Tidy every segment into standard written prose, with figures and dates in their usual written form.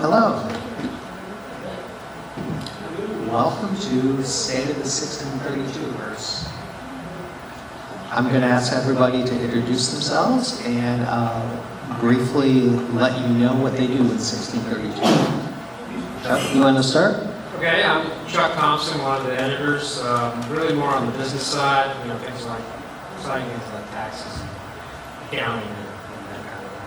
Hello. Welcome to State of the 1632 verse. I'm going to ask everybody to introduce themselves and briefly let you know what they do with 1632. Chuck, you want to start? Okay, I'm Chuck Thompson, one of the editors. Really more on the business side, things like deciding things like taxes, accounting, and that kind of thing.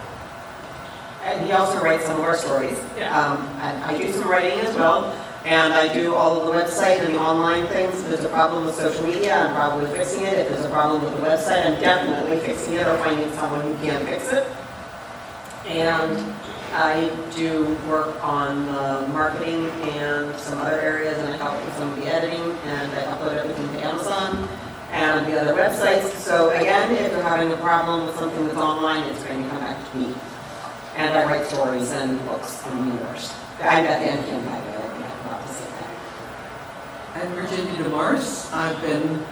And he also writes some more stories. Yeah. I do some writing as well, and I do all of the website and the online things. If there's a problem with social media, I'm probably fixing it. If there's a problem with the website, I'm definitely fixing it or finding someone who can fix it. And I do work on marketing and some other areas, and I help with some of the editing, and I upload everything to Amazon and the other websites. So again, if you're having a problem with something that's online, it's going to come back to me. And I write stories and books and universe. I'm Bethanne, by the way. I'm Virginia DeMarce. I've been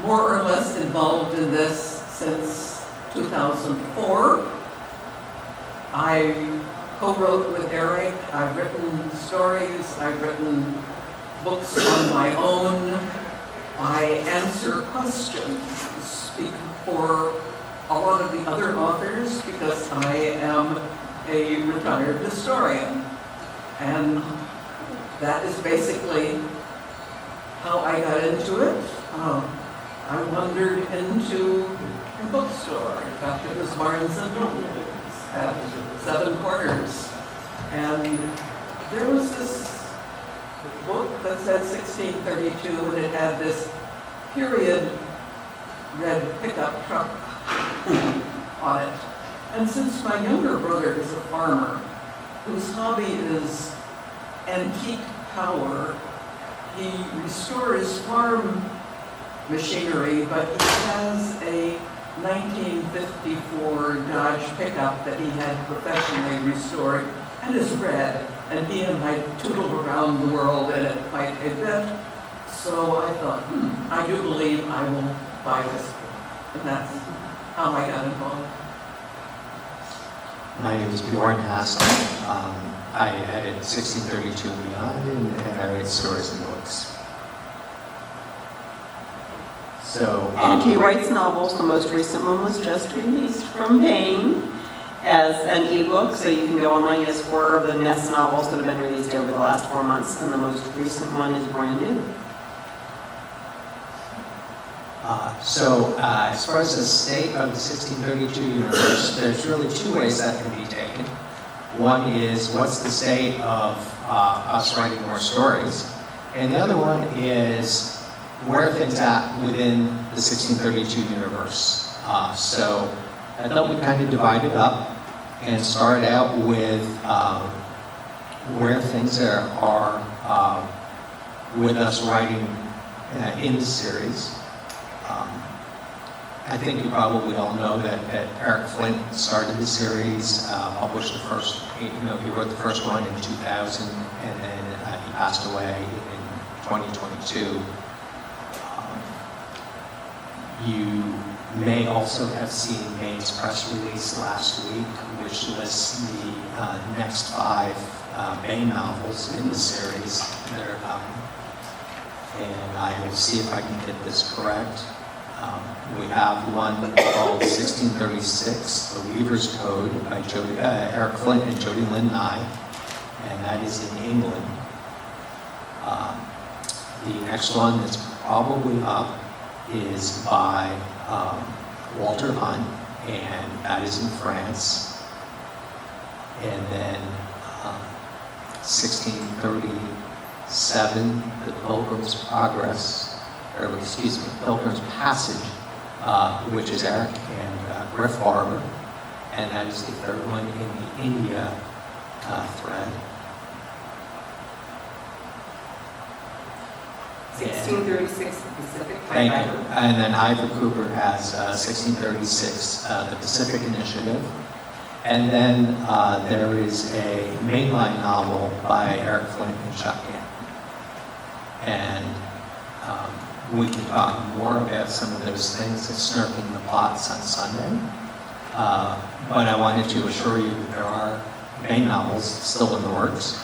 more or less involved in this since 2004. I co-wrote with Eric. I've written stories. I've written books on my own. I answer questions, speak for a lot of the other authors because I am a retired historian. And that is basically how I got into it. I wandered into a bookstore. In fact, it was Barnes & Noble at Seven Corners. And there was this book that said 1632, and it had this period red pickup truck on it. And since my younger brother is a farmer whose hobby is antique power, he restores farm machinery, but he has a 1954 Dodge pickup that he had professionally restored and is red, and he and I tootled around the world in it quite a bit. So I thought, I do believe I will buy this book, and that's how I got involved. My name is Bjorn Hasseler. I edit 1632 and beyond, and I write stories and books. So, And he writes novels. The most recent one was just released from Bethanne as an ebook, so you can go online. He has 4 of the Nest novels that have been released over the last 4 months, and the most recent one is brand new. As far as the state of the 1632 universe, there's really 2 ways that can be taken. One is, what's the state of us writing more stories? And the other one is, where are things at within the 1632 universe? So I thought we kind of divided up and started out with where things are with us writing in the series. I think you probably all know that Eric Flint started the series, published the first, he wrote the first one in 2000, and then he passed away in 2022. You may also have seen Maine's press release last week, which lists the next 5 Maine novels in the series that are coming. And I will see if I can get this correct. We have one called 1636, The Weaver's Code by Eric Flint and Jody Lynn Nye, and that is in England. The next one that's probably up is by Walter Hunt, and that is in France. And then 1637, The Pilgrim's Pilgrim's Passage, which is Eric and Griff Barber, and that is the 3rd one in the India thread. 1636, the Pacific. Thank you. And then Ivor Cooper has 1636, the Pacific Initiative. And then there is a mainline novel by Eric Flint and Chuck Gann. And we can talk more about some of those things that snark in the plots on Sunday. But I wanted to assure you that there are Bain novels still in the works.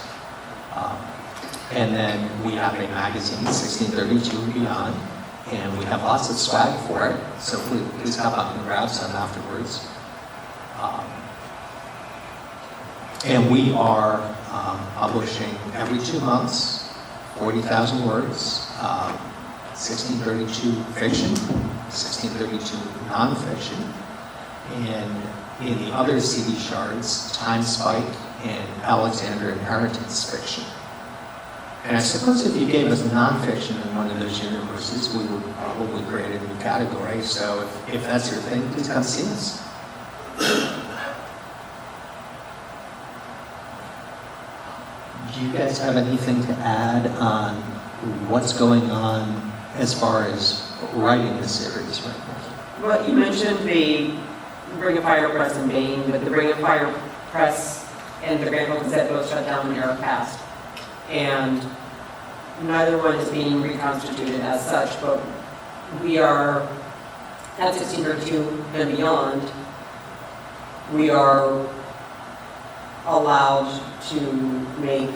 And then we have a magazine, 1632 and Beyond, and we have lots of swag for it, so please come up and grab some afterwards. And we are publishing every 2 months, 40,000 words, 1632 fiction, 1632 nonfiction, and in the other CD shards, Time Spike and Alexander Inheritance fiction. And I suppose if you gave us nonfiction in one of those universes, we would probably create a new category. So if that's your thing, please come see us. Do you guys have anything to add on what's going on as far as writing the series right now? Well, you mentioned the Ring of Fire Press and Bain, but the Ring of Fire Press and the Grand Old Gazette both shut down when Eric passed. And neither one is being reconstituted as such, but we are, at 1632 and beyond, we are allowed to make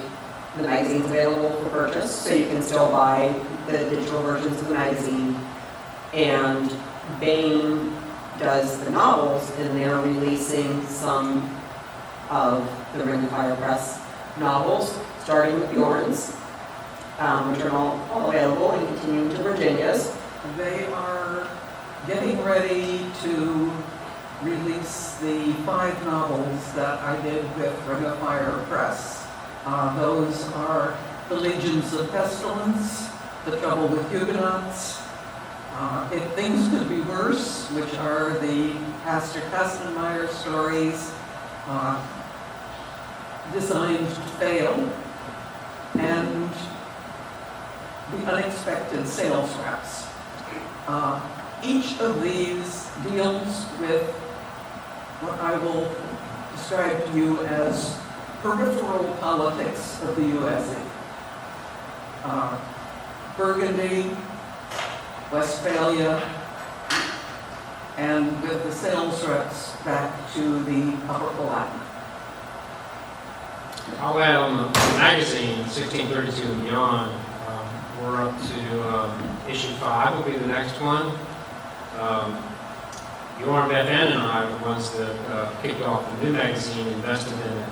the magazines available for purchase, so you can still buy the digital versions of the magazine. And Bain does the novels, and they're releasing some of the Ring of Fire Press novels, starting with Bjorn's, which are all available, and continuing to Virginia's. They are getting ready to release the 5 novels that I did with Ring of Fire Press. Those are The Legions of Pestilence, The Trouble with Huguenots, If Things Could Be Worse, which are the Pastor Kastenmeier stories, Designed to Fail, and The Unexpected Sales Reps. Each of these deals with what I will describe to you as peripheral politics of the U.S. Burgundy, Westphalia, and with the sales reps back to the Upper Palatinate. I'll add on the magazine, 1632 and beyond. We're up to issue 5 will be the next one. Bjorn, Bethanne, and I were the ones that kicked off the new magazine, invested in it,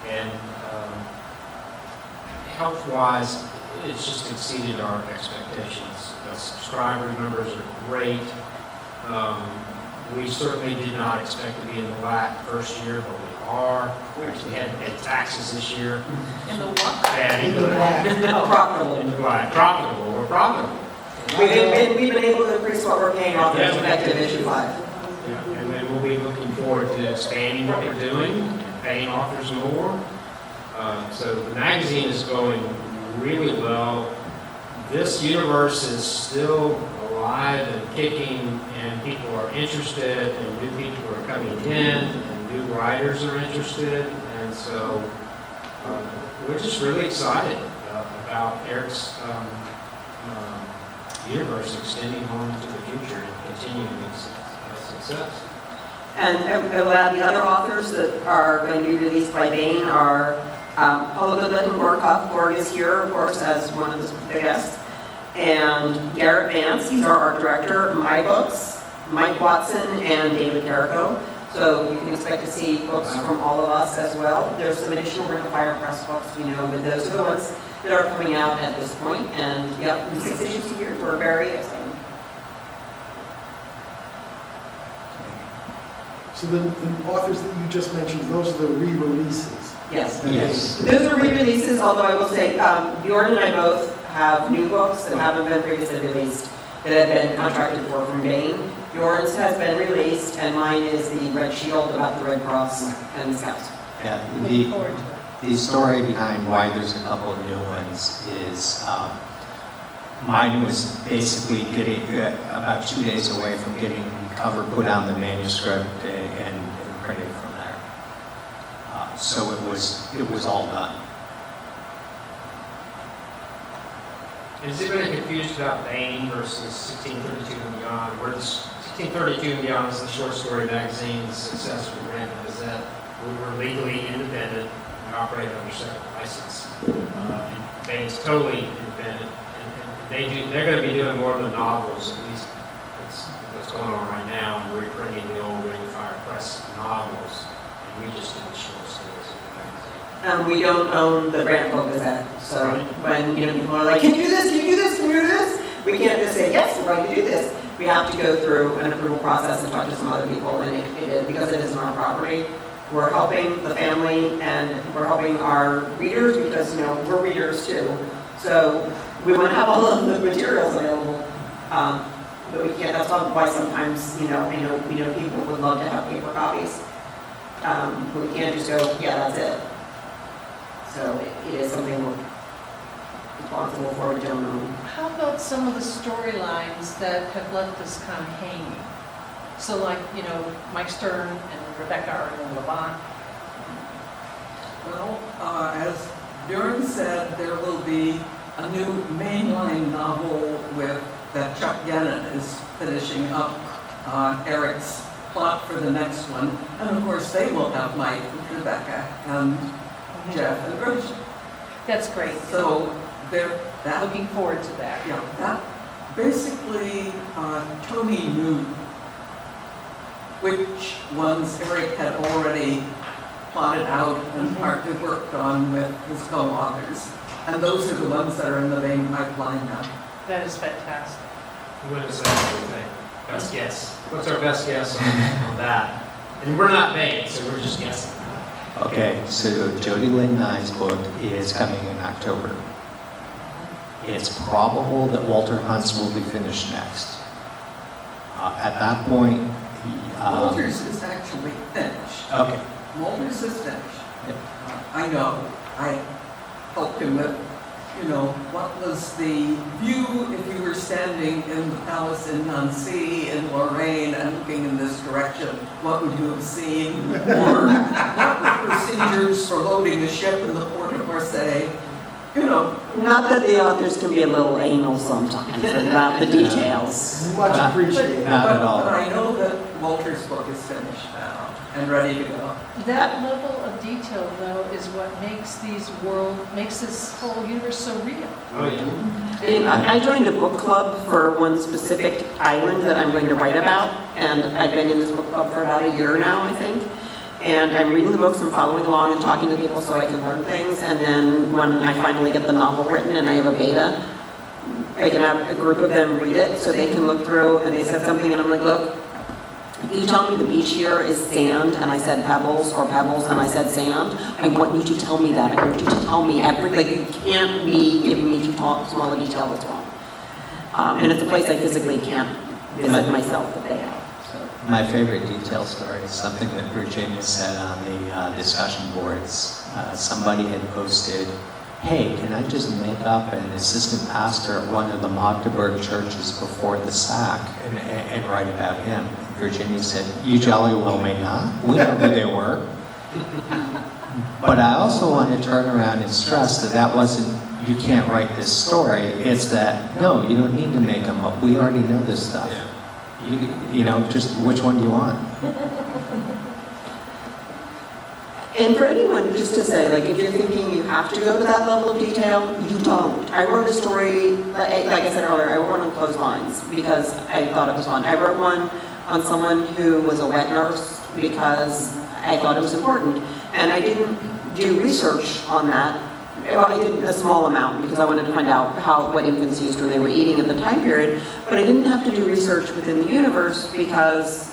and health-wise, it's just exceeded our expectations. The subscriber numbers are great. We certainly did not expect to be in the black first year, but we are. We actually had to pay taxes this year. In the what? And in the black. Profitable. In the black. Profitable. We're profitable. We've been able to increase what we're paying off as effective issue 5. Yeah, and then we'll be looking forward to expanding what we're doing, and paying authors more. So the magazine is going really well. This universe is still alive and kicking, and people are interested, and new people are coming in, and new writers are interested, and so we're just really excited about Eric's universe extending on into the future and continuing its success. And the other authors that are going to be released by Bain are Paula Goodland and Gorkov. Gorg is here, of course, as one of the guests. And Garrett Vance, he's our art director. My books, Mike Watson and David Carrico. So you can expect to see books from all of us as well. There's some additional Ring of Fire Press books, we know, but those are the ones that are coming out at this point. And yep, 6 issues a year. We're very excited. So the authors that you just mentioned, those are the re-releases? Yes. Yes. Those are re-releases, although I will say, Bjorn and I both have new books that haven't been previously released that have been contracted for from Bain. Bjorn's has been released, and mine is the Red Shield about the Red Cross and the Scouts. Yeah, the story behind why there's a couple of new ones is mine was basically getting about 2 days away from getting the cover put on the manuscript and printed from there. So it was all done. Is anybody confused about Bain versus 1632 and beyond? Where this 1632 and beyond is the short story magazine, the successful Grand Gazette. We were legally independent and operate under separate license. And Bane's totally independent, and they're going to be doing more than novels, at least that's what's going on right now, and we're reprinting the old Ring of Fire Press novels, and we just do the short stories in the magazine. We don't own the Brantford Gazette, so when people are like, can you do this, can you do this, can you do this? We can't just say, yes, we're going to do this. We have to go through an approval process and talk to some other people, and because it isn't our property, we're helping the family and we're helping our readers because, we're readers too. So we want to have all of the materials available, but we can't. That's why sometimes, we know people would love to have paper copies. But we can't just go, yeah, that's it. So it is something we're responsible for, we don't own. How about some of the storylines that have left us kind of hanging? So like, Mike Stern and Rebecca are in Levant. Well, as Bjorn said, there will be a new mainline novel that Chuck Gannon is finishing up Eric's plot for the next one. And of course, they will have Mike, Rebecca, and Jeff, and Bruce. That's great. So they're Looking forward to that. Yeah, that basically Tony knew which ones Eric had already plotted out and partly worked on with his co-authors. And those are the ones that are in the main pipeline now. That is fantastic. What is that, what do you think? Best guess. What's our best guess on that? And we're not Bane, so we're just guessing. Okay, so Jody Lynn Nye's book is coming in October. It's probable that Walter Hunt's will be finished next. At that point, Walters is actually finished. okay. Walters is finished. Yep. I know. I helped him with, what was the view if you were standing in the palace in Nancy in Lorraine and looking in this direction, what would you have seen? Or what were procedures for loading a ship in the port of Marseille? Not that the authors can be a little anal sometimes about the details. Much appreciated. Not at all. But I know that Walter's book is finished now and ready to go. That level of detail, though, is what makes this whole universe so real. Oh, yeah. And I joined a book club for one specific island that I'm going to write about, and I've been in this book club for about a year now, I think. And I'm reading the books and following along and talking to people so I can learn things. And then when I finally get the novel written and I have a beta, I can have a group of them read it so they can look through. And they said something and I'm like, look, you tell me the beach here is sand and I said pebbles, or pebbles and I said sand. I want you to tell me that. I want you to tell me everything. You can't be giving me too small a detail that's wrong. And it's a place I physically can't visit myself that they have. My favorite detail story is something that Virginia said on the discussion boards. Somebody had posted, hey, can I just make up an assistant pastor at one of the Magdeburg churches before the sack and write about him? Virginia said, you jolly well may not. We know who they were. But I also want to turn around and stress that wasn't, you can't write this story. It's that, no, you don't need to make them up. We already know this stuff. Yeah. Just which one do you want? And for anyone, just to say, if you're thinking you have to go to that level of detail, you don't. I wrote a story, like I said earlier, I wrote one on clotheslines because I thought it was fun. I wrote one on someone who was a wet nurse because I thought it was important. And I didn't do research on that. Well, I did a small amount because I wanted to find out what infants used when they were eating at the time period, but I didn't have to do research within the universe because,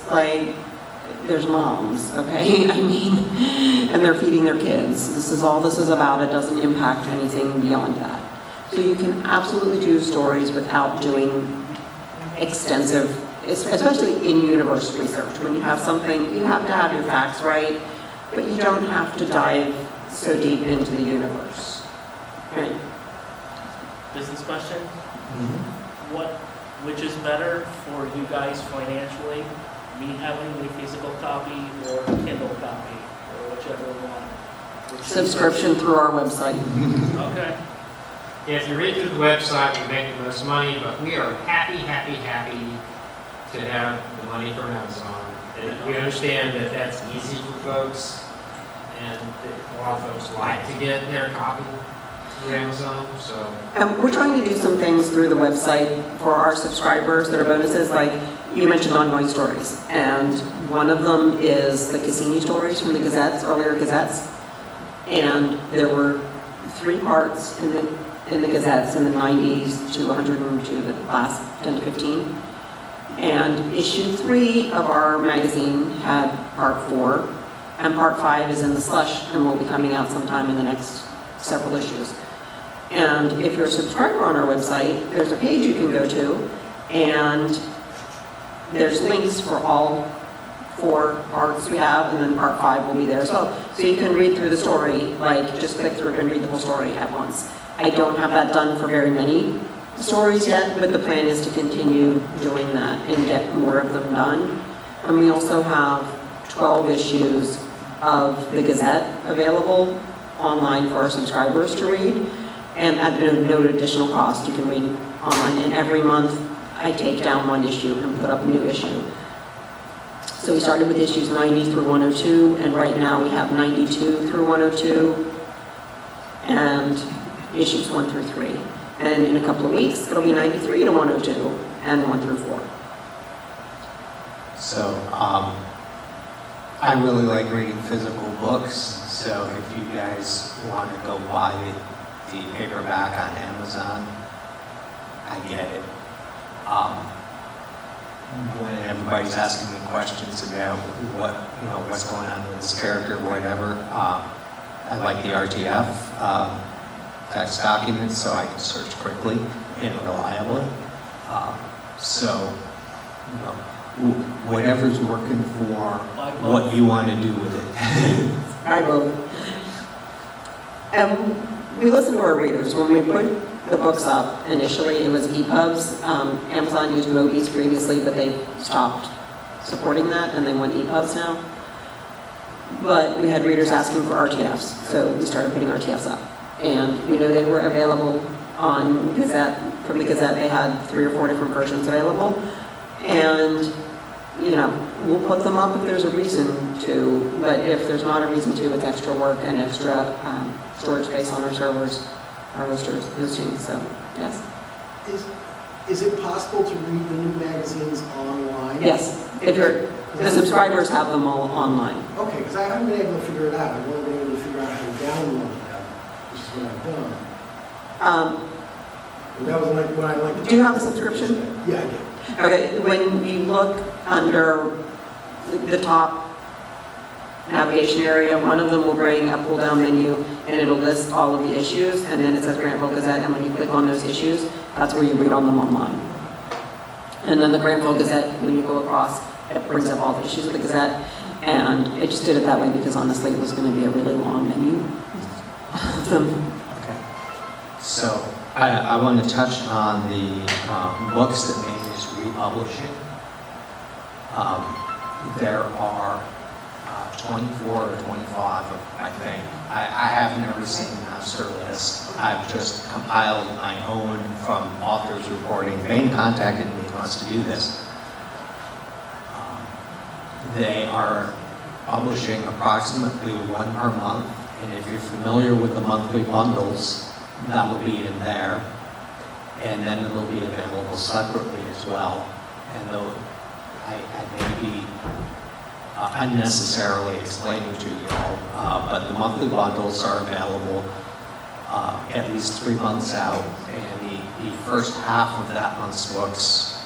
there's moms, okay? And they're feeding their kids. This is all this is about. It doesn't impact anything beyond that. So you can absolutely do stories without doing extensive, especially in universe research. When you have something, you have to have your facts right, but you don't have to dive so deep into the universe. Right. Business question? Which is better for you guys financially? Me having a physical copy or a Kindle copy, or whichever one? Subscription through our website. Okay. Yeah, if you read through the website, we make the most money, but we are happy to have the money from Amazon. And we understand that that's easy for folks, and a lot of folks like to get their copy through Amazon, so. We're trying to do some things through the website for our subscribers that are bonuses, like you mentioned ongoing stories. And one of them is the Cassini stories from the Gazettes, earlier Gazettes. And there were 3 parts in the Gazettes in the 90s to 102, the last 10 to 15. And issue 3 of our magazine had part 4, and part 5 is in the slush and will be coming out sometime in the next several issues. And if you're a subscriber on our website, there's a page you can go to, and there's links for all 4 parts we have, and then part 5 will be there as well. So you can read through the story, like just click through and read the whole story at once. I don't have that done for very many stories yet, but the plan is to continue doing that and get more of them done. And we also have 12 issues of the Gazette available online for our subscribers to read. And at no additional cost, you can read online. And every month, I take down 1 issue and put up a new issue. So we started with issues 90 through 102, and right now we have 92 through 102, and issues 1 through 3. And in a couple of weeks, it'll be 93 to 102, and 1 through 4. So, I really like reading physical books, so if you guys want to go buy the paperback on Amazon, I get it. When everybody's asking me questions about what's going on with this character, whatever, I like the RTF text documents so I can search quickly and reliably. So, whatever's working for what you want to do with it. I will. We listen to our readers. When we put the books up, initially it was EPUBs. Amazon used Mobies previously, but they stopped supporting that, and they want EPUBs now. But we had readers asking for RTFs, so we started putting RTFs up. And they were available on Gazette. From the Gazette, they had 3 or 4 different versions available. And we'll put them up if there's a reason to, but if there's not a reason to, it's extra work and extra storage space on our servers, our hosting, so, yes. Is it possible to read the new magazines online? Yes, the subscribers have them all online. Okay, because I haven't been able to figure it out. I've only been able to figure out how to download them, which is what I've done. But that was what I like. Do you have a subscription? Yeah, I do. Okay, when you look under the top navigation area, one of them will bring a pull-down menu, and it'll list all of the issues, and then it says Grantville Gazette, and when you click on those issues, that's where you read on them online. And then the Grantville Gazette, when you go across, it brings up all the issues of the Gazette, and it just did it that way because honestly it was going to be a really long menu. Okay. So, I want to touch on the books that Maine is republishing. There are 24 or 25, I think. I have never seen the master list. I've just compiled my own from authors reporting. Maine contacted me and wants to do this. They are publishing approximately 1 per month, and if you're familiar with the monthly bundles, that will be in there, and then it'll be available separately as well. And though I may be unnecessarily explaining to you all, but the monthly bundles are available at least 3 months out, and the first half of that month's books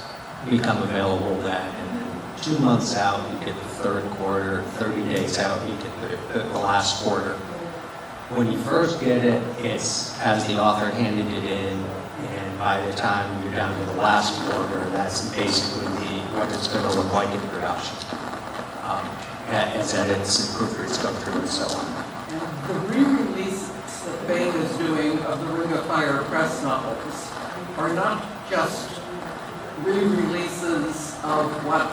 become available then, and then 2 months out you get the third quarter, 30 days out you get the last quarter. When you first get it, it's as the author handed it in, and by the time you're down to the last quarter, that's basically what it's going to look like in production. As edits and proofreads go through and so on. The re-release that Bain is doing of the Ring of Fire press novels are not just re-releases of what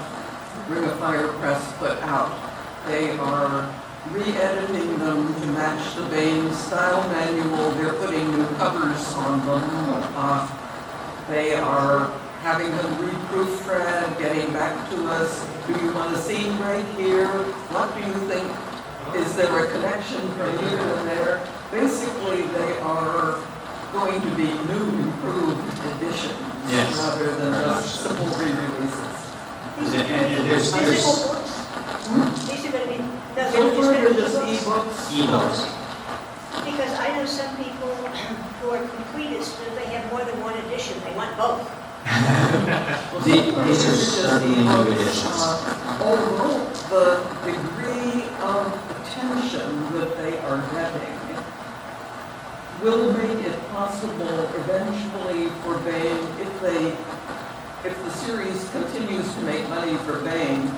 Ring of Fire Press put out. They are re-editing them to match the Bain style manual. They're putting new covers on them. They are having them re-proofread, getting back to us. Do you want a scene right here? What do you think Is there a connection from here to there? Basically, they are going to be new, improved editions Yes. rather than Very much just so. simple re-releases. And there's These are going to be, no, So they're further, just just going to be books. e-books. ebooks. Because I know some people who are completists, that they have more than one edition, they want both. These are certainly new editions. Although the degree of attention that they are getting will make it possible eventually for Bain, if the series continues to make money for Bain,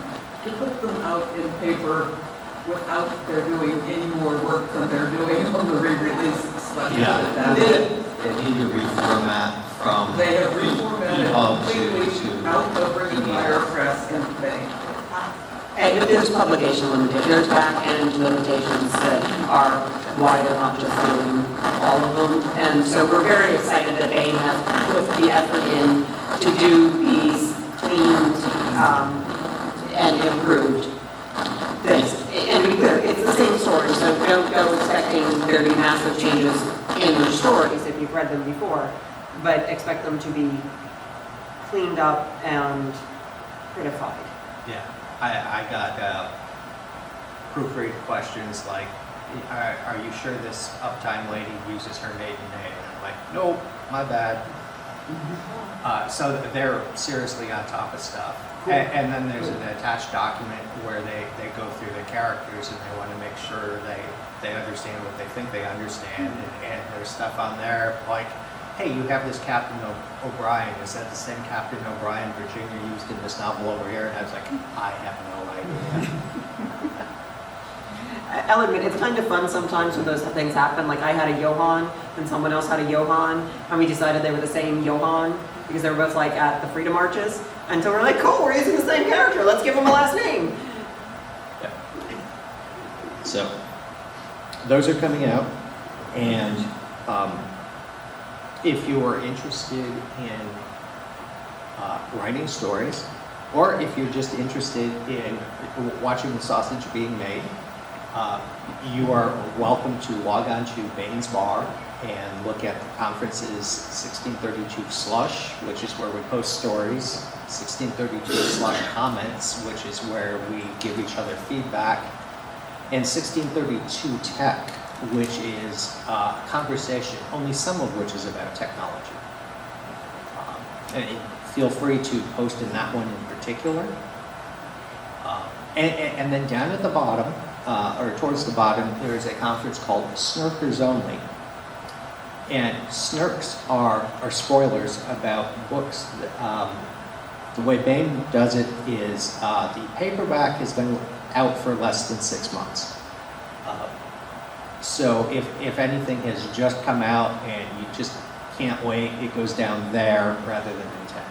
to put them out in paper without their doing any more work than they're doing on the re-releases. But Yeah, they need to reformat from they have reformatted EPUB completely to out of Brigham Fire Press and Bain. And there's publication limitations, there's back-end limitations that are why they're not just doing all of them. And so we're very excited that Bain has put the effort in to do these cleaned and improved things. And to be clear, it's the same story, so don't go expecting there to be massive changes in the stories if you've read them before, but expect them to be cleaned up and prettified. Yeah, I got proofread questions like, are you sure this uptime lady uses her maiden name? And I'm like, nope, my bad. So they're seriously on top of stuff. And then there's an attached document where they go through the characters and they want to make sure they understand what they think they understand. And there's stuff on there like, hey, you have this Captain O'Brien. Is that the same Captain O'Brien Virginia used in this novel over here? And I was like, I have no idea. I'll admit, it's kind of fun sometimes when those things happen. Like I had a Johann and someone else had a Johann, and we decided they were the same Johann because they were both like at the Freedom Marches. And so we're like, cool, we're using the same character. Let's give him a last name. So, those are coming out, and if you are interested in writing stories, or if you're just interested in watching the sausage being made, you are welcome to log on to Bain's Bar and look at the conference's 1632 Slush, which is where we post stories, 1632 Slush Comments, which is where we give each other feedback, and 1632 Tech, which is conversation, only some of which is about technology. And feel free to post in that one in particular. And then down at the bottom, or towards the bottom, there is a conference called Snurkers Only. And snurks are spoilers about books. The way Bain does it is the paperback has been out for less than 6 months. So if anything has just come out and you just can't wait, it goes down there rather than in tech.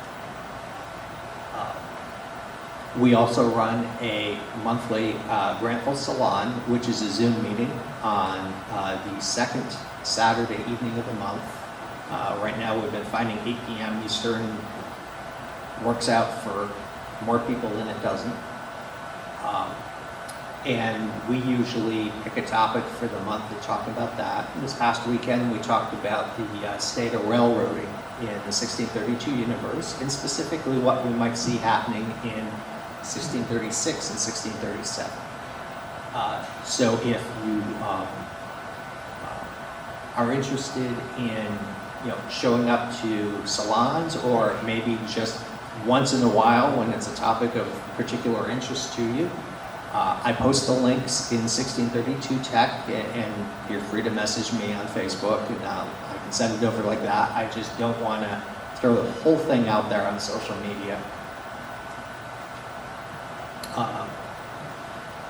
We also run a monthly Grantville Salon, which is a Zoom meeting on the second Saturday evening of the month. Right now we've been finding 8 p.m. Eastern works out for more people than it doesn't. And we usually pick a topic for the month to talk about that. This past weekend we talked about the state of railroading in the 1632 universe, and specifically what we might see happening in 1636 and 1637. So if you are interested in showing up to salons, or maybe just once in a while when it's a topic of particular interest to you, I post the links in 1632 Tech, and you're free to message me on Facebook, and I can send it over like that. I just don't want to throw the whole thing out there on social media.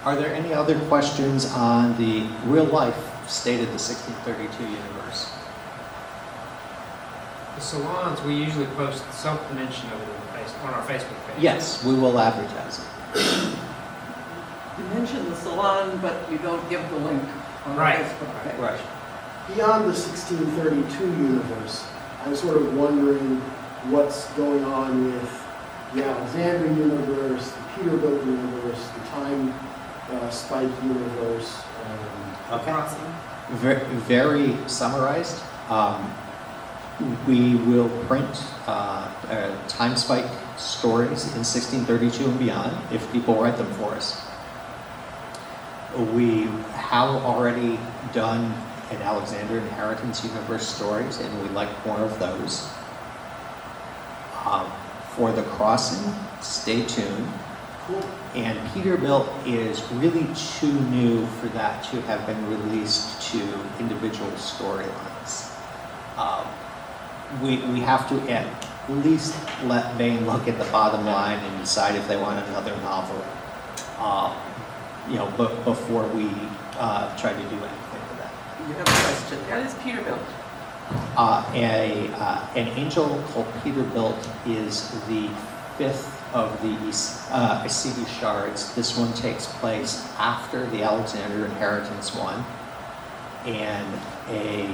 Are there any other questions on the real life state of the 1632 universe? The salons, we usually post some mention of it on our Facebook page. Yes, we will advertise it. You mention the salon, but you don't give the link on the Right. Facebook page. Right. Beyond the 1632 universe, I'm sort of wondering what's going on with the Alexandria universe, the Peterbilt universe, the time Spike universe. Okay. Crossing. Very summarized. We will print time spike stories in 1632 and beyond if people write them for us. We have already done an Alexander Inheritance Universe stories, and we'd like more of those. For the crossing, stay tuned. Cool. And Peterbilt is really too new for that to have been released to individual storylines. We have to at least let Bain look at the bottom line and decide if they want another novel, before we try to do anything with that. You have a question. What is Peterbilt? An angel called Peterbilt is the fifth of the Asidi shards. This one takes place after the Alexander Inheritance one, and a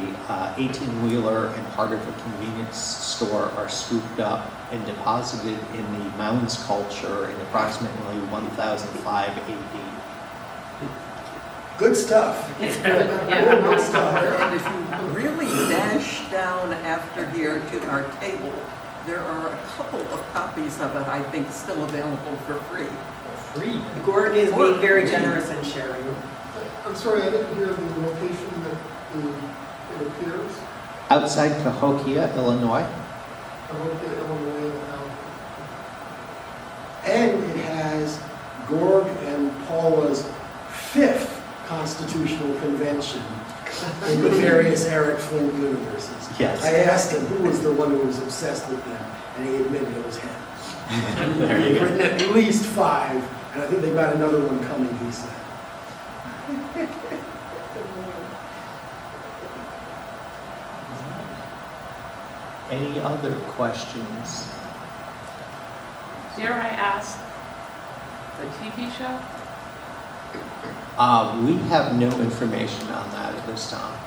18-wheeler and part of a convenience store are scooped up and deposited in the Mounds culture in approximately 1005 AD. Good stuff. Good stuff. And if you really dash down after here to our table, there are a couple of copies of it, I think, still available for free. Free. Gord is being very generous in sharing. I'm sorry, I didn't hear the location that it appears. Outside Cahokia, Illinois. Cahokia, Illinois. And it has Gorg and Paula's 5th Constitutional Convention in the various Eric Flint universes. Yes. I asked him who was the one who was obsessed with them, and he admitted it was him. There you They've go. written at least 5, and I think they've got another one coming, he said. Any other questions? Dare I ask, the TV show? We have no information on that at this time.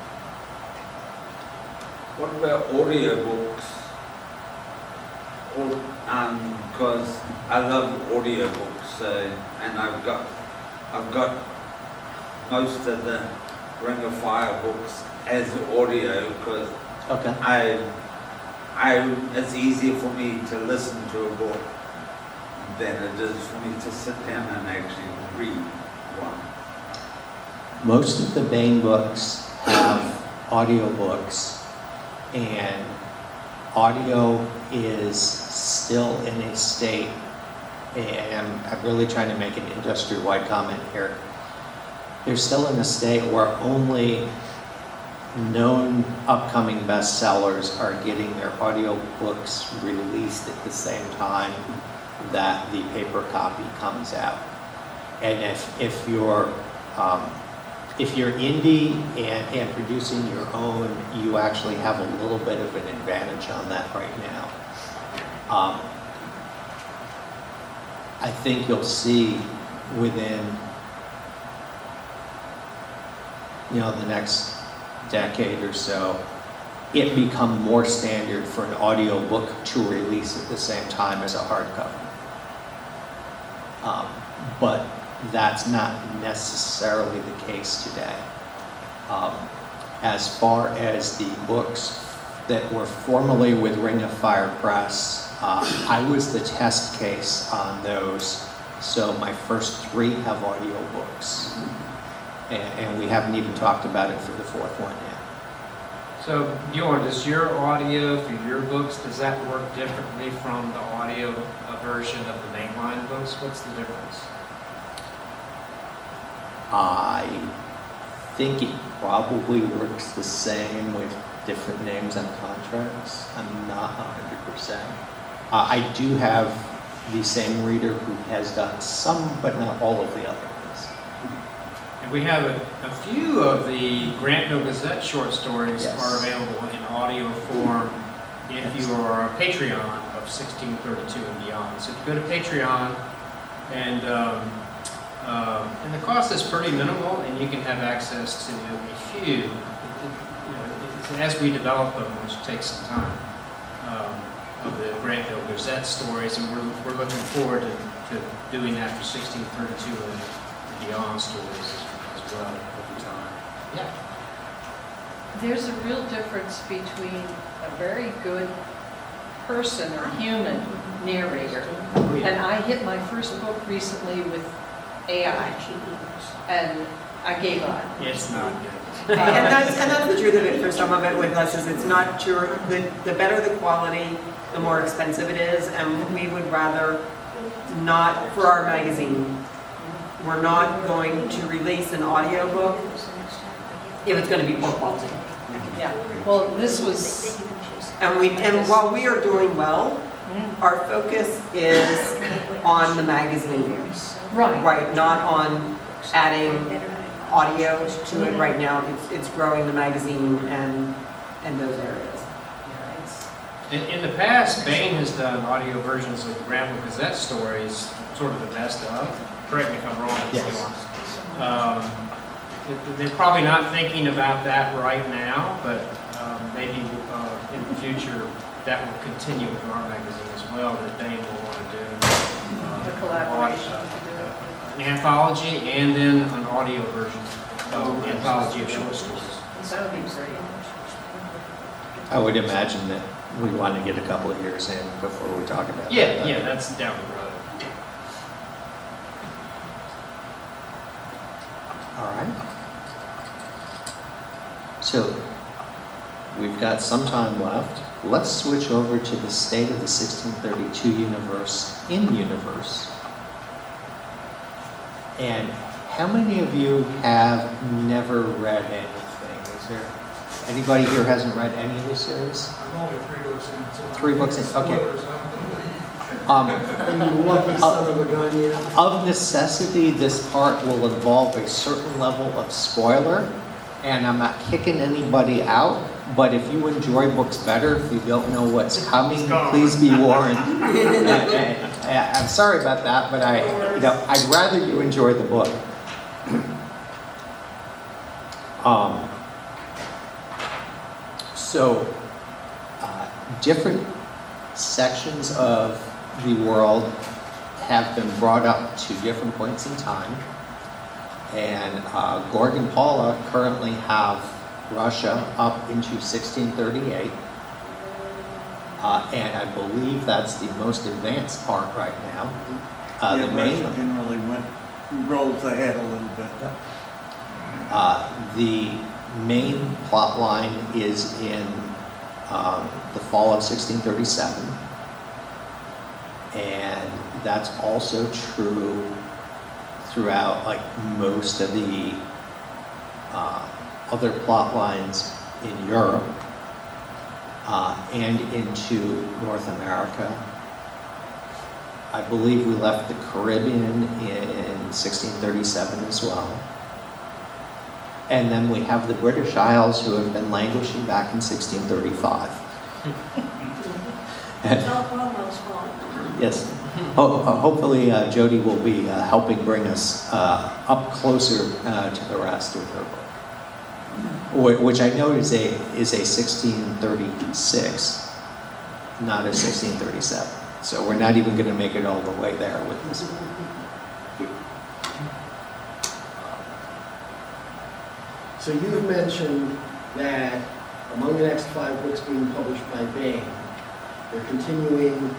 What about audiobooks? Because I love audiobooks, and I've got most of the Ring of Fire books as audio because Okay. it's easier for me to listen to a book than it is for me to sit down and actually read one. Most of the Bain books have audiobooks, and audio is still in a state, and I'm really trying to make an industry-wide comment here. They're still in a state where only known upcoming bestsellers are getting their audiobooks released at the same time that the paper copy comes out. And if you're indie and producing your own, you actually have a little bit of an advantage on that right now. I think you'll see within, the next decade or so, it become more standard for an audiobook to release at the same time as a hardcover. But that's not necessarily the case today. As far as the books that were formerly with Ring of Fire Press, I was the test case on those, so my first 3 have audiobooks. And we haven't even talked about it for the 4th one yet. So, Bjorn, does your audio for your books, does that work differently from the audio version of the mainline books? What's the difference? I think it probably works the same with different names on contracts. I'm not 100%. I do have the same reader who has done some, but not all of the other ones. And we have a few of the Grantville Gazette short stories Yes. are available in audio form if you are a Patreon of 1632 and beyond. So if you go to Patreon, and the cost is pretty minimal, and you can have access to a few, as we develop them, which takes some time, of the Grantville Gazette stories, and we're looking forward to doing that for 1632 and beyond stories as well over time. Yeah. There's a real difference between a very good person or human narrator, and I hit my first book recently with AI, and I gave up. It's not good. And that's the truth of it for some of it with us, is it's not sure, the better the quality, the more expensive it is, and we would rather not, for our magazine, we're not going to release an audiobook if it's going to be poor quality. Yeah, well, this was, And while we are doing well, our focus is on the magazine. right. Right, not on adding audio to it right now. It's growing the magazine and those areas. In the past, Bain has done audio versions of the Grambling Gazette stories, sort of the best of. Correct me if I'm wrong, Yes. They're probably not thinking about that right now, but maybe in the future that will continue in our magazine as well, that Bain will want to do. The collaboration. An anthology and then an audio version of the anthology of short stories. That would be great. I would imagine that we want to get a couple of years in before we talk about that. Yeah, that's down the road. All right. So we've got some time left. Let's switch over to the state of the 1632 universe in universe. And how many of you have never read anything? Is there anybody here hasn't read any of the series? I'm only 3 books in. So 3 books in, okay. You lucky son of a gun, yeah. Of necessity, this part will involve a certain level of spoiler, and I'm not kicking anybody out, but if you enjoy books better, if you don't know what's coming, please be warned. I'm sorry about that, but I'd rather you enjoy the book. Different sections of the world have been brought up to different points in time. And Gorg and Paula currently have Russia up into 1638. And I believe that's the most advanced part right now. Yeah, The main, Russia generally rolls ahead a little bit. the main plot line is in the fall of 1637. And that's also true throughout like most of the other plot lines in Europe and into North America. I believe we left the Caribbean in 1637 as well. And then we have the British Isles who have been languishing back in 1635. It's all Cromwell's fault. Yes. Hopefully Jody will be helping bring us up closer to the rest with her book, which I know is a 1636, not a 1637. So we're not even going to make it all the way there with this one. So you've mentioned that among the next 5 books being published by Bain, they're continuing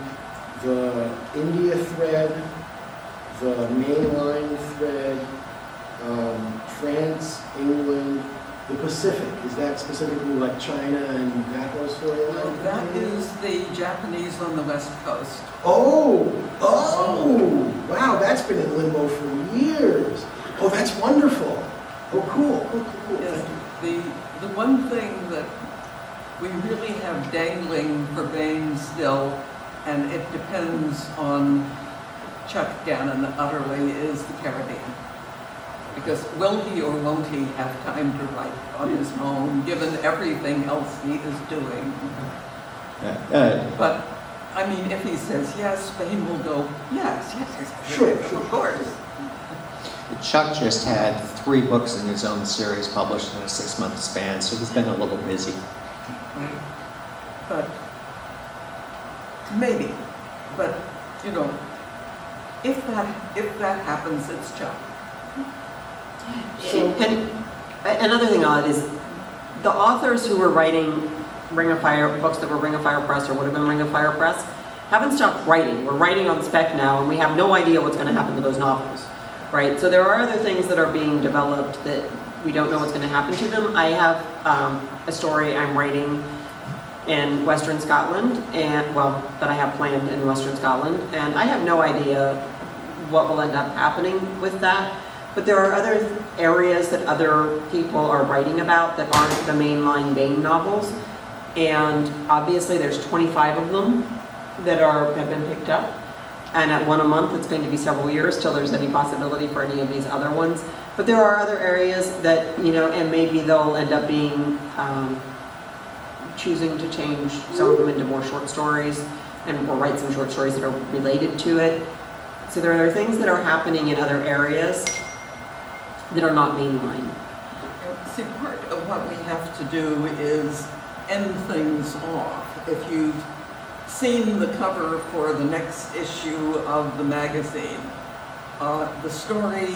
the India thread, the mainline thread, France, England, the Pacific. Is that specifically like China and that whole storyline? That is the Japanese on the West Coast. Oh, wow, that's been in limbo for years. Oh, that's wonderful. Oh, cool. Yes, the one thing that we really have dangling for Bain still, and it depends on Chuck Gannon utterly, is the Caribbean. Because will he or won't he have time to write on his own, given everything else he is doing? But, I mean, if he says yes, Bain will go, yes, Sure. of course. Chuck just had 3 books in his own series published in a 6-month span, so he's been a little busy. But maybe. But, you know, if that happens, it's Chuck. And another thing on it is, the authors who were writing Ring of Fire, books that were Ring of Fire Press or would have been Ring of Fire Press, haven't stopped writing. We're writing on spec now, and we have no idea what's going to happen to those novels, right? So there are other things that are being developed that we don't know what's going to happen to them. I have a story I'm writing in Western Scotland, and well, that I have planned in Western Scotland, and I have no idea what will end up happening with that. But there are other areas that other people are writing about that aren't the mainline Bane novels, and obviously there's 25 of them that have been picked up, and at one a month, it's going to be several years till there's any possibility for any of these other ones. But there are other areas that, you know, and maybe they'll end up being choosing to change some of them into more short stories, and we'll write some short stories that are related to it. So there are things that are happening in other areas that are not mainline. See, part of what we have to do is end things off. If you've seen the cover for the next issue of the magazine, the story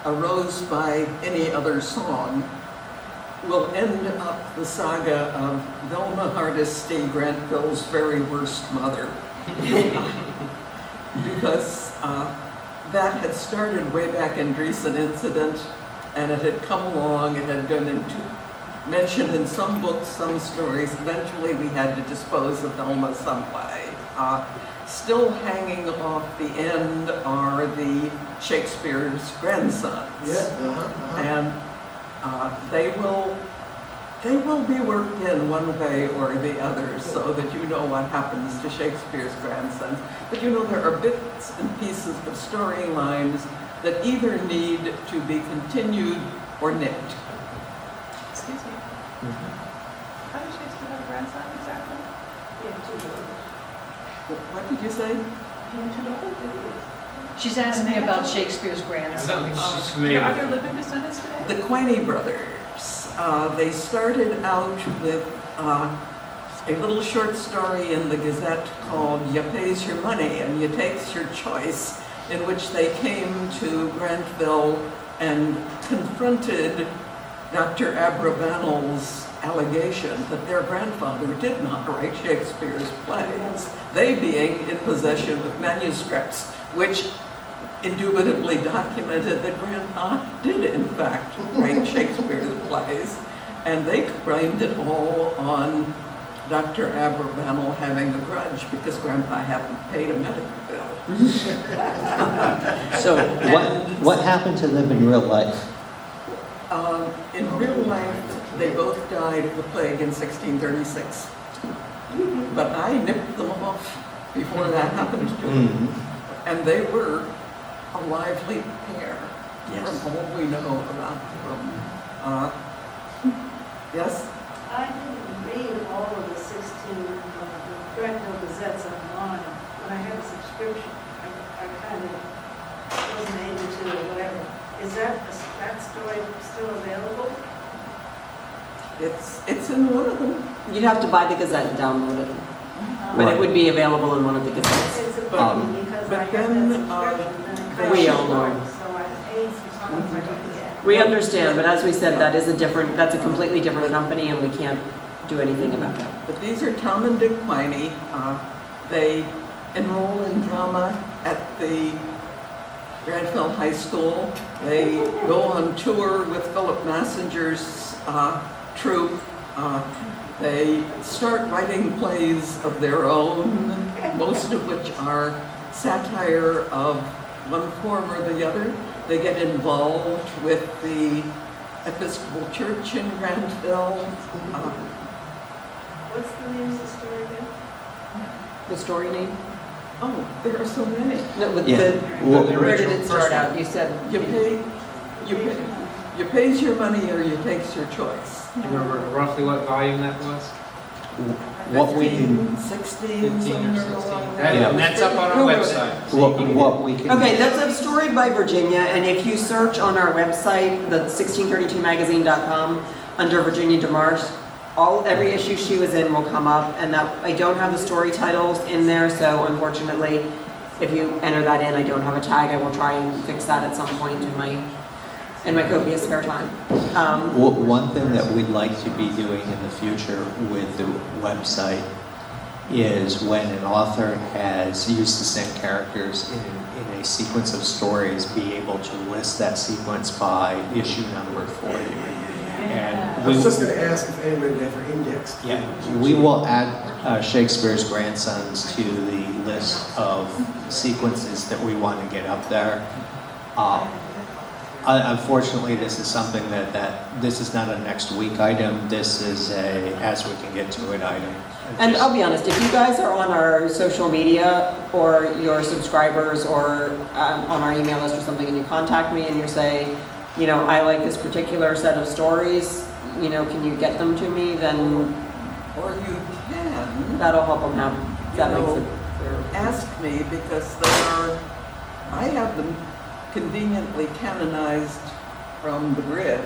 Arose by Any Other Song will end up the saga of Velma Hardesty, Grantville's very worst mother. Because that had started way back in Dreesen Incident, and it had come along, it had been mentioned in some books, some stories. Eventually we had to dispose of Velma some way. Still hanging off the end are the Shakespeare's grandsons. And they will be worked in one way or the other so that you know what happens to Shakespeare's grandsons. But you know, there are bits and pieces of storylines that either need to be continued or nipped. Excuse me. How did Shakespeare have a grandson exactly? What did you say? She's asking me about Shakespeare's grandson. She's familiar Are with there it. living descendants today? The Quiney brothers. They started out with a little short story in the Gazette called "You Pays Your Money and You Takes Your Choice," in which they came to Grantville and confronted Dr. Abravanel's allegation that their grandfather did not write Shakespeare's plays, they being in possession of manuscripts, which indubitably documented that Grandpa did in fact write Shakespeare's plays, and they blamed it all on Dr. Abravanel having a grudge because Grandpa hadn't paid a medical bill. So what happened to them in real life? In real life, they both died of the plague in 1636. But I nipped them off before that happened to them. And they were a lively pair, from all we know about them. Yes? I didn't read all of the 16 Grantville Gazettes online. When I had a subscription, I kind of wasn't able to or whatever. Is that story still available? It's in one of them. You'd have to buy the Gazette and download it, but it would be available in one of the Gazettes. It's a pity because I but had then, that subscription and it we crashed all know. over, so I paid for something I didn't get. We understand, but as we said, that's a completely different company, and we can't do anything about that. But these are Tom and Dick Quiney. They enroll in drama at the Grantville High School. They go on tour with Philip Massinger's troupe. They start writing plays of their own, most of which are satire of one form or the other. They get involved with the Episcopal Church in Grantville. What's the name of the story again? The story name? Oh, there are so many. No, with Yeah. where did it start out? You said, You pays your money or you takes your choice. Do you remember roughly what volume that was? What we can, 16, 15 or somewhere 16? along That- there. And that's up on our website. what we can. okay, that's a story by Virginia, and if you search on our website, the 1632magazine.com, under Virginia DeMarce, every issue she was in will come up, and that I don't have the story titles in there, so unfortunately, if you enter that in, I don't have a tag. I will try and fix that at some point in my in my copious spare time. One thing that we'd like to be doing in the future with the website is when an author has used the same characters in a sequence of stories, be able to list that sequence by issue number for you. And I was just going to ask if anybody had ever indexed. yeah, we will add Shakespeare's Grandsons to the list of sequences that we want to get up there. Unfortunately, this is something that this is not a next week item. This is a as we can get to it item. And I'll be honest, if you guys are on our social media or your subscribers or on our email list or something and you contact me and you say, you know, I like this particular set of stories, you know, can you get them to me, then Or you can, that'll help them have, that You makes know, it clear. ask me, because I have them conveniently canonized from the grid,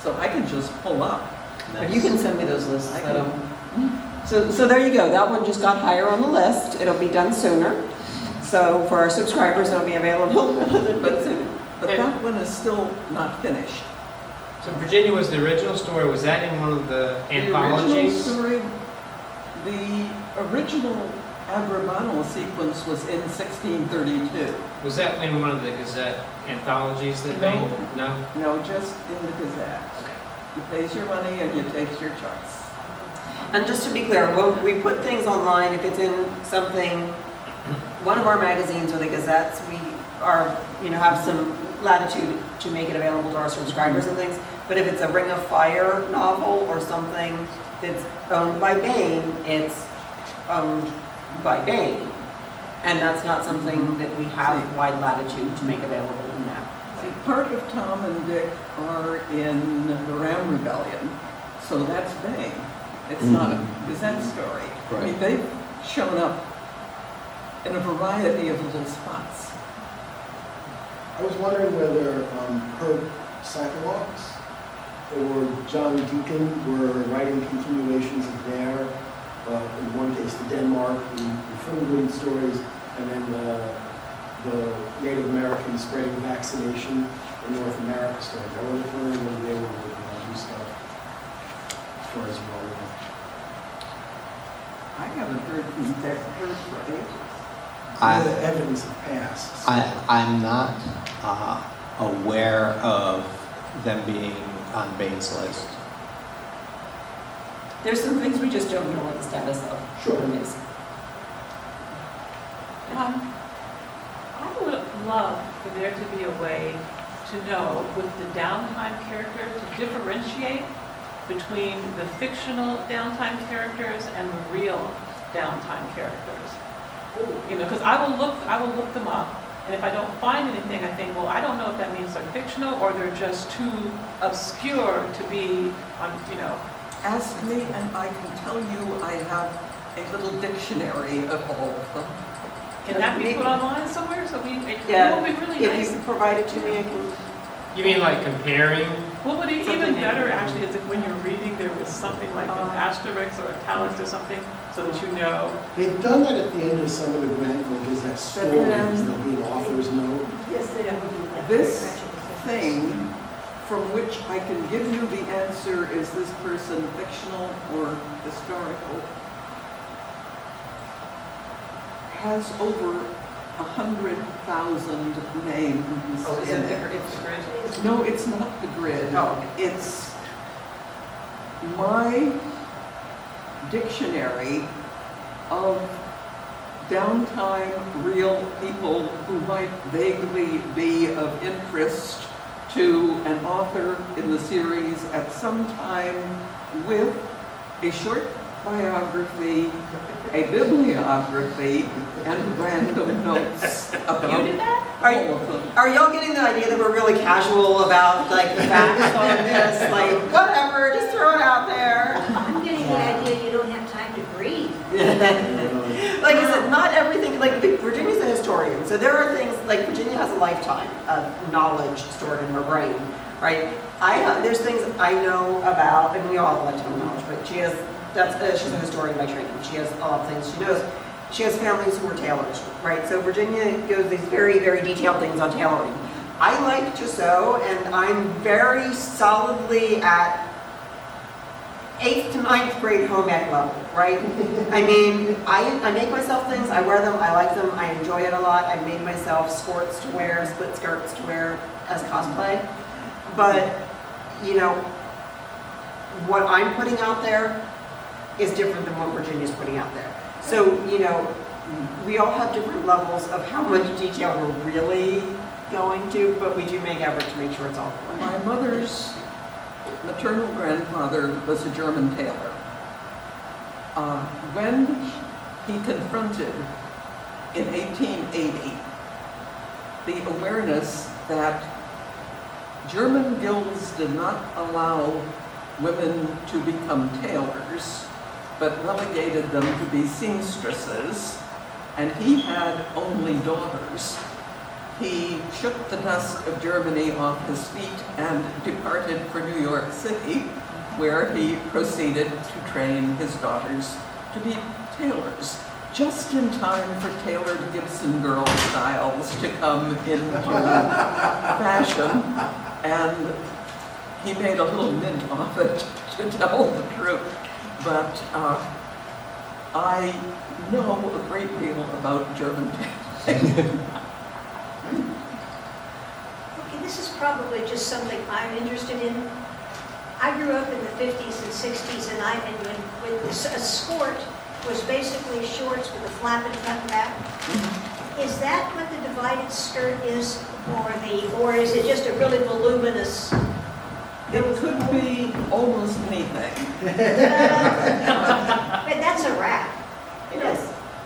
so I can just pull up. But you can send me those lists. I can. So there you go. That one just got higher on the list. It'll be done sooner. So for our subscribers, it'll be available a little bit sooner. But that one is still not finished. So Virginia was the original story. Was that in one of the anthologies? The original story, the original Abravanel sequence was in 1632. Was that in one of the Gazette anthologies that they? No. No, just in the Gazette. You pays your money and you takes your choice. And just to be clear, when we put things online, if it's in something, one of our magazines or the Gazettes, we are, you know, have some latitude to make it available to our subscribers and things. But if it's a Ring of Fire novel or something that's owned by Bain, it's owned by Bain. And that's not something that we have wide latitude to make available in that. See, part of Tom and Dick are in the Ram Rebellion, so that's Bain. It's not a Gazette story. I mean, they've shown up in a variety of little spots. I was wondering whether Herb Cyclops or John Deacon were writing continuations of their, in one case, the Denmark, the Finland stories, and then the Native American spreading vaccination in North America stories. I was wondering whether they were working on new stuff as far as well. I haven't heard from Dick Herb for ages. The evidence of past. I'm not aware of them being on Bain's list. There's some things we just don't know what the status of. Sure. Is. I would love for there to be a way to know with the downtime character to differentiate between the fictional downtime characters and the real downtime characters. You know, because I will look them up, and if I don't find anything, I think, well, I don't know if that means they're fictional or they're just too obscure to be on, you know. Ask me and I can tell you I have a little dictionary of all of them. Can that be put online somewhere? So it Yeah. would be really If nice. you provide it to me, I can. You mean like comparing? What would be even Something better actually is if when you're reading there was something like an asterisk or italics or something so that you know. They've done that at the end of some of the Granville Gazette stories, there'll be an author's note. Yes, they would. This thing from which I can give you the answer, is this person fictional or historical, has over 100,000 names. Oh, is in it it. it's the grid? No, it's not the grid. Oh. It's my dictionary of downtime real people who might vaguely be of interest to an author in the series at some time, with a short biography, a bibliography, and random notes about You did that? all of them. Are y'all getting the idea that we're really casual about like the facts on this? Like, whatever, just throw it out there. I'm getting the idea you don't have time to breathe. Like I said, not everything, like Virginia's a historian, so there are things, like Virginia has a lifetime of knowledge stored in her brain, right? There's things I know about, and we all have a lifetime of knowledge, but she's a historian by training. She has a lot of things she knows. She has families who are tailors, right? So Virginia goes these very, very detailed things on tailoring. I like to sew, and I'm very solidly at 8th to 9th grade home ec level, right? I mean, I make myself things, I wear them, I like them, I enjoy it a lot. I made myself skirts to wear, split skirts to wear as cosplay. But, you know, what I'm putting out there is different than what Virginia's putting out there. So, you know, we all have different levels of how much detail we're really going to, but we do make effort to make sure it's all the way. My mother's maternal grandfather was a German tailor. When he confronted in 1880 the awareness that German guilds did not allow women to become tailors, but relegated them to be seamstresses, and he had only daughters, he shook the dust of Germany off his feet and departed for New York City, where he proceeded to train his daughters to be tailors, just in time for tailored Gibson girl styles to come into fashion. And he made a little mint off it, to tell the truth. But I know a great deal about German tailoring. Okay, this is probably just something I'm interested in. I grew up in the 50s and 60s, and when a skirt was basically shorts with a flap and cut back. Is that what the divided skirt is, or is it just a really voluminous? It could be almost anything. But that's a wrap. It is.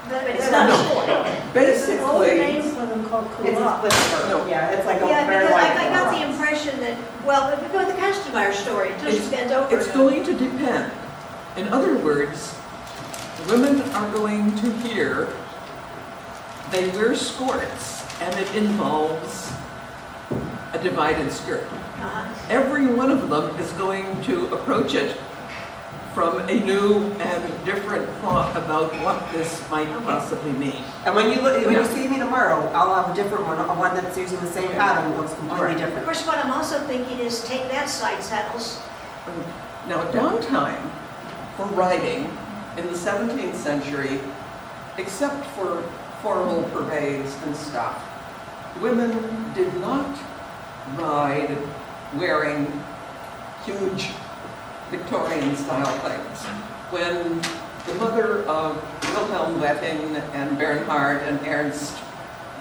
But it's not short. There's an old Basically, name for them called It's a culotte. split skirt. No. Yeah, it's like a Yeah, very because light. I got the impression that, well, if we go with the Kastenmeier story, until she bends over. it's going to depend. In other words, women are going to hear they wear skirts, and it involves a divided skirt. Every one of them is going to approach it from a new and different thought about what this might possibly mean. And when you see me tomorrow, I'll have a different one that's using the same pattern, but looks completely Of different. course, what I'm also thinking is take that side saddles. Now, downtime for riding in the 17th century, except for formal purveyors and stuff, women did not ride wearing huge Victorian-style things. When the mother of Wilhelm Wetting and Bernhard and Ernst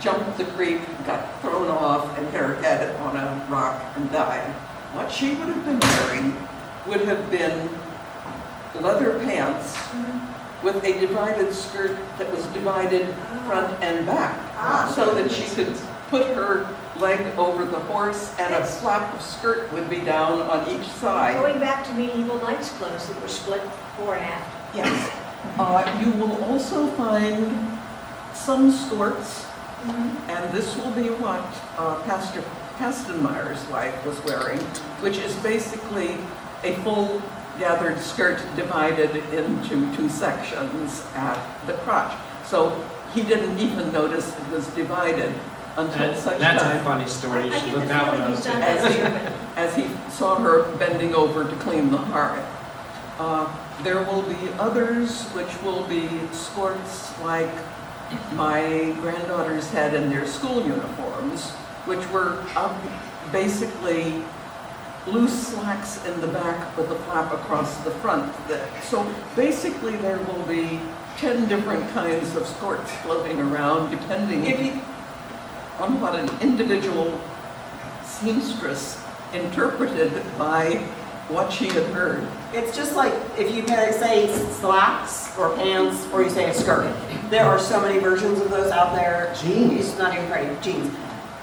jumped the creek, got thrown off, and hit her head on a rock and died, what she would have been wearing would have been leather pants with a divided skirt that was divided front and back, so that she could put her leg over the horse and a flap of skirt would be down on each side. Going back to medieval knight's clothes that were split fore and aft. Yes. You will also find some skirts, and this will be what Pastor Kastenmeier's wife was wearing, which is basically a full gathered skirt divided into two sections at the crotch. So he didn't even notice it was divided until such That's a time funny story. You I should get look the that one feeling up. he's done too. that As he- German. as he saw her bending over to clean the hearth. There will be others which will be skirts like my granddaughters had in their school uniforms, which were basically loose slacks in the back with a flap across the front. So basically there will be 10 different kinds of skirts floating around depending on what an individual seamstress interpreted by what she had heard. It's just like if you say slacks or pants or you say a skirt. There are so many versions of those out there. Jeans. It's not even pretty. Jeans.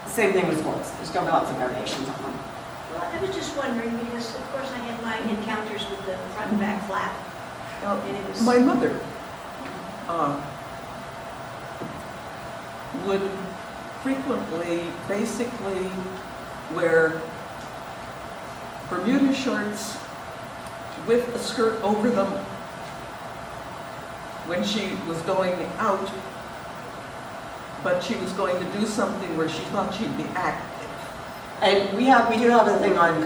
Same thing with skirts. There's going to be lots of variations on them. Well, I was just wondering, because of course I had my encounters with the front and back flap. And it was. My mother would frequently basically wear Bermuda shorts with a skirt over them when she was going out, but she was going to do something where she thought she'd be active. And we do have a thing on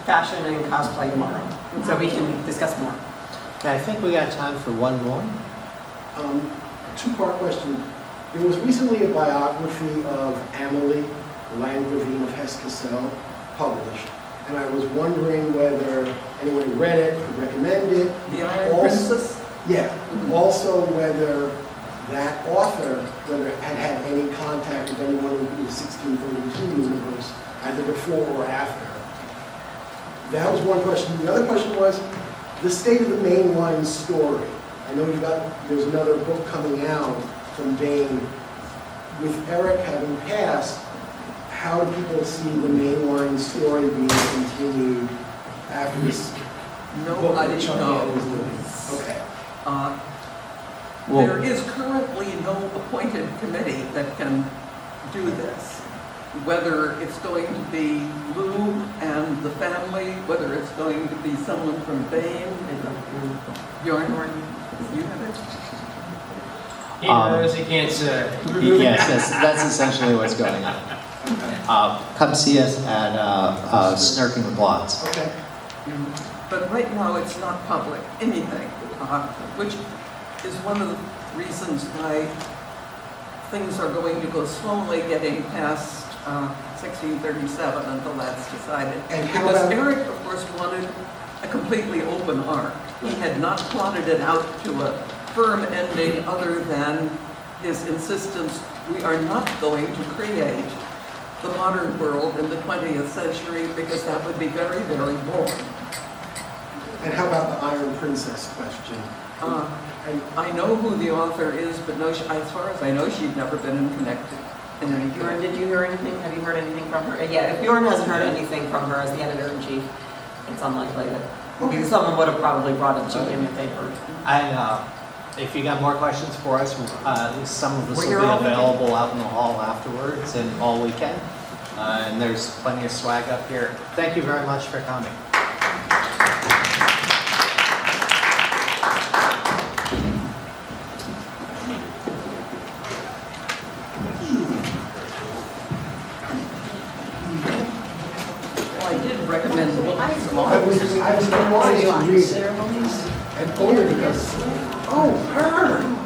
fashion and cosplay tomorrow, so we can discuss more. Okay, I think we got time for one more. Two-part question. There was recently a biography of Amelie, Landgravine of Hesse-Kassel, published, and I was wondering whether anyone who read it could recommend it. The Iron Also- Princess? Yeah. Also, whether that author, whether had had any contact with anyone in the 1632 universe, either before or after. That was one question. The other question was the state of the mainline story. I know there's another book coming out from Bain. With Eric having passed, how do people see the mainline story being continued after this book Nobody that Chuck Hanna was knows. doing? Okay. Well- There is currently no appointed committee that can do this. Whether it's going to be Lou and the family, whether it's going to be someone from Bain, Bjorn, you have it? He knows, he can't say. Yes, that's essentially what's going on. Come see us at Snarking the Blots. Okay. But right now, it's not public, anything, which is one of the reasons why things are going to go slowly getting past 1637 until that's decided. And how Because about- Eric, of course, wanted a completely open arc. He had not plotted it out to a firm ending other than his insistence, we are not going to create the modern world in the 20th century because that would be very, very boring. And how about the Iron Princess question? And I know who the author is, but no, as far as I know, she'd never been connected in any Bjorn, way. did you hear anything? Have you heard anything from her? Yeah, if Bjorn hasn't heard anything from her as the editor-in-chief, it's unlikely that someone would have probably brought it to him if they'd heard. If you got more questions for us, some of us We're will here be all weekend. available out in the hall afterwards and all weekend. And there's plenty of swag up here. Thank you very much for coming. Well, I did recommend the book to I tomorrow. was wanting to read it. And only because, oh, her!